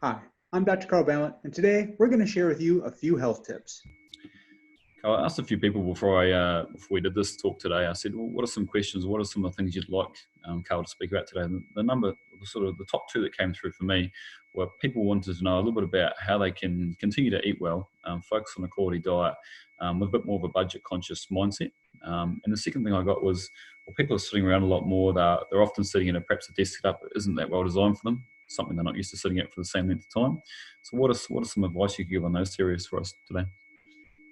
Hi, I'm Dr. Carl Ballant, and today we're going to share with you a few health tips. I asked a few people before we did this talk today. I said, "Well, what are some questions? What are some of the things you'd like Carl to speak about today?" And the top two that came through for me were people wanted to know a little bit about how they can continue to eat well, focus on a quality diet with a bit more of a budget-conscious mindset. And the second thing I got was, well, people are sitting around a lot more. They're often sitting in perhaps a desk setup that isn't that well designed for them, something they're not used to sitting at for the same length of time. So, what are some advice you could give on those areas for us today?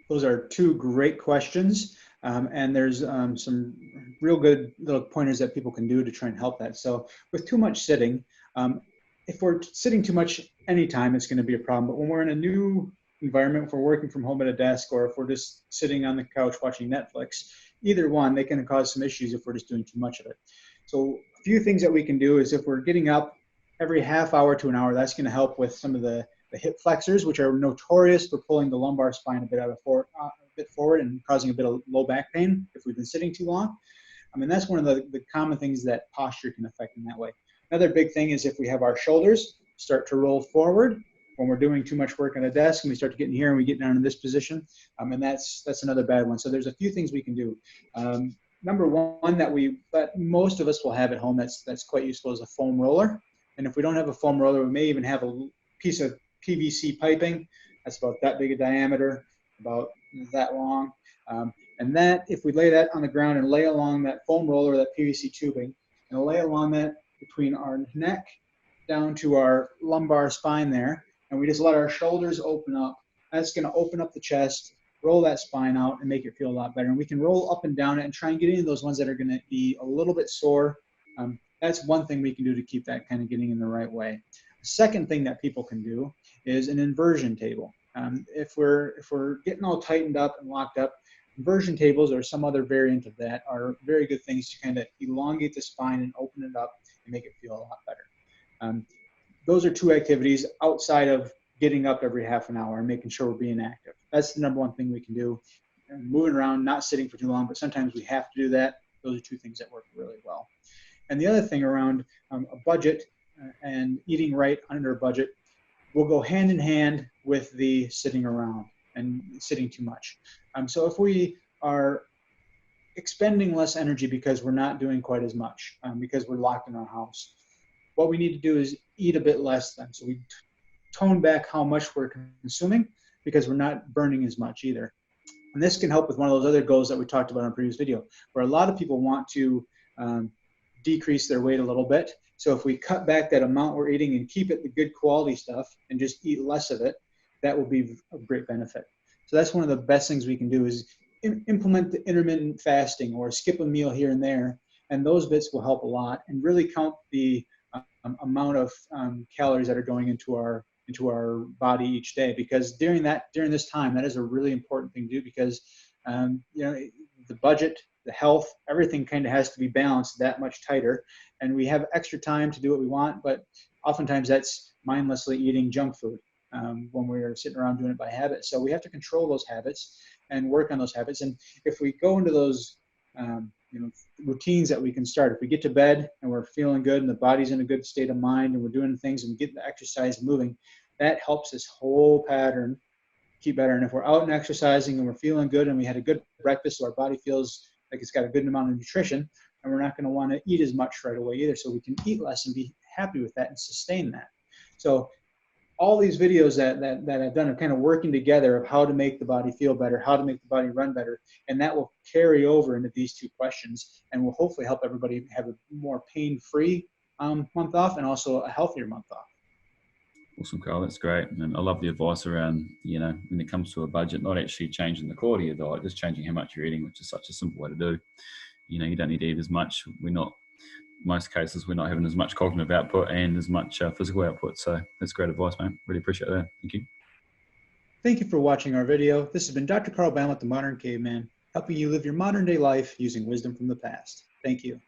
Those are two great questions, and there's some real good little pointers that people can do to try and help that. So, with too much sitting, um, if we're sitting too much anytime, it's going to be a problem. But when we're in a new environment, if we're working from home at a desk, or if we're just sitting on the couch watching Netflix, either one, they can cause some issues if we're just doing too much of it. So, a few things that we can do is if we're getting up every half hour to an hour, that's going to help with some of the hip flexors, which are notorious for pulling the lumbar spine a bit forward and causing a bit of low back pain if we've been sitting too long. I mean, that's one of the common things that posture can affect in that way. Another big thing is if we have our shoulders start to roll forward when we're doing too much work on a desk and we start to get in here and we get down in this position, and that's another bad one. So there's a few things we can do. Number one that most of us will have at home that's quite useful is a foam roller. And if we don't have a foam roller, we may even have a piece of PVC piping that's about that big a diameter, about that long. And that, if we lay that on the ground and lay along that foam roller, that PVC tubing, and lay along that between our neck down to our lumbar spine there, and we just let our shoulders open up, that's going to open up the chest, roll that spine out, and make it feel a lot better. And we can roll up and down it and try and get into those ones that are going to be a little bit sore. That's one thing we can do to keep that kind of getting in the right way. The second thing that people can do is an inversion table. If we're getting all tightened up and locked up, inversion tables or some other variant of that are very good things to kind of elongate the spine and open it up and make it feel a lot better. Those are two activities outside of getting up every half an hour and making sure we're being active. That's the number one thing we can do. And moving around, not sitting for too long, but sometimes we have to do that. Those are two things that work really well. And the other thing around a budget and eating right under a budget will go hand in hand with the sitting around and sitting too much. So if we are expending less energy because we're not doing quite as much, because we're locked in our house, what we need to do is eat a bit less then. So we tone back how much we're consuming because we're not burning as much either. And this can help with one of those other goals that we talked about in a previous video, where a lot of people want to decrease their weight a little bit. So if we cut back that amount we're eating and keep it the good quality stuff and just eat less of it, that will be of great benefit. So that's one of the best things we can do is implement the intermittent fasting or skip a meal here and there. And those bits will help a lot and really count the amount of calories that are going into our body each day, because during this time, that is a really important thing to do, because the budget, the health, everything kind of has to be balanced that much tighter. And we have extra time to do what we want, but oftentimes that's mindlessly eating junk food when we're sitting around doing it by habit. So we have to control those habits and work on those habits. And if we go into those routines that we can start, if we get to bed and we're feeling good and the body's in a good state of mind and we're doing things and getting the exercise and moving, that helps this whole pattern keep better. And if we're out and exercising and we're feeling good and we had a good breakfast, so our body feels like it's got a good amount of nutrition, and we're not going to want to eat as much right away either. So we can eat less and be happy with that and sustain that. So all these videos that I've done are kind of working together of how to make the body feel better, how to make the body run better. And that will carry over into these two questions and will hopefully help everybody have a more pain-free month off and also a healthier month off. Awesome, Carl. That's great. And I love the advice around, when it comes to a budget, not actually changing the quality of your diet, just changing how much you're eating, which is such a simple way to do. You don't need to eat as much. Most cases, we're not having as much cognitive output and as much physical output. So that's great advice, man. Really appreciate that. Thank you. Thank you for watching our video. This has been Dr. Carl Ballant, the Modern Caveman, helping you live your modern day life using wisdom from the past. Thank you.